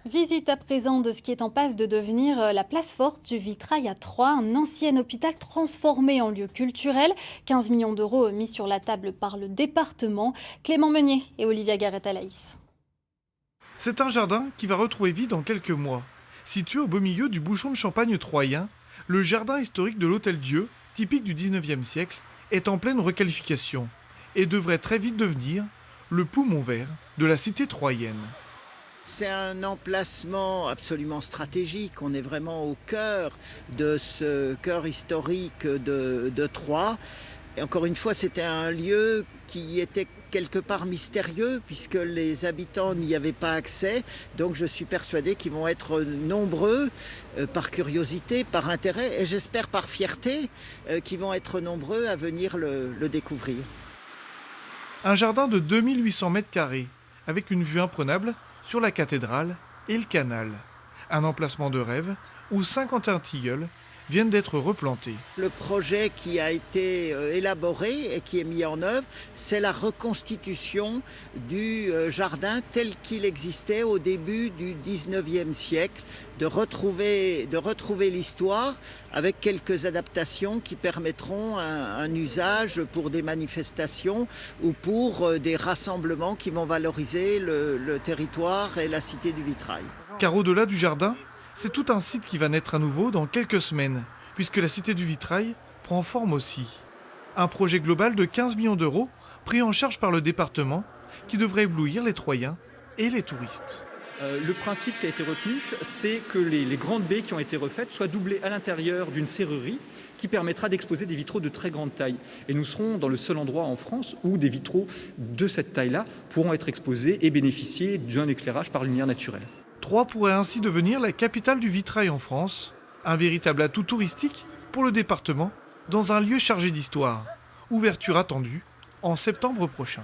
Visite à présent de ce qui est en passe de devenir la place forte du Vitrail à Troyes, un ancien hôpital transformé en lieu culturel. 15 millions d'euros mis sur la table par le département. Clément Meunier et Olivia Garrett-Alaïs. C'est un jardin qui va retrouver vie dans quelques mois. Situé au beau milieu du bouchon de Champagne troyen, le jardin historique de l'Hôtel-Dieu, typique du 19e siècle, est en pleine requalification et devrait très vite devenir le poumon vert de la cité troyenne. C'est un emplacement absolument stratégique. On est vraiment au cœur de ce cœur historique de Troyes. Et encore une fois, c'était un lieu qui était quelque part mystérieux puisque les habitants n'y avaient pas accès. Donc je suis persuadé qu'ils vont être nombreux par curiosité, par intérêt et j'espère par fierté qu'ils vont être nombreux à venir le découvrir. Un jardin de 2800 mètres carrés, avec une vue imprenable sur la cathédrale et le canal. Un emplacement de rêve où 51 tilleuls viennent d'être replantés. Le projet qui a été élaboré et qui est mis en œuvre, c'est la reconstitution du jardin tel qu'il existait au début du 19e siècle, de retrouver l'histoire avec quelques adaptations qui permettront un usage pour des manifestations ou pour des rassemblements qui vont valoriser le territoire et la cité du Vitrail. Car au-delà du jardin, c'est tout un site qui va naître à nouveau dans quelques semaines, puisque la cité du Vitrail prend forme aussi. Un projet global de 15 millions d'euros pris en charge par le département qui devrait éblouir les Troyens et les touristes. Le principe qui a été retenu, c'est que les grandes baies qui ont été refaites soient doublées à l'intérieur d'une serrurerie qui permettra d'exposer des vitraux de très grande taille. Et nous serons dans le seul endroit en France où des vitraux de cette taille-là pourront être exposés et bénéficier d'un éclairage par lumière naturelle. Troyes pourrait ainsi devenir la capitale du vitrail en France, un véritable atout touristique pour le département dans un lieu chargé d'histoire. Ouverture attendue en septembre prochain.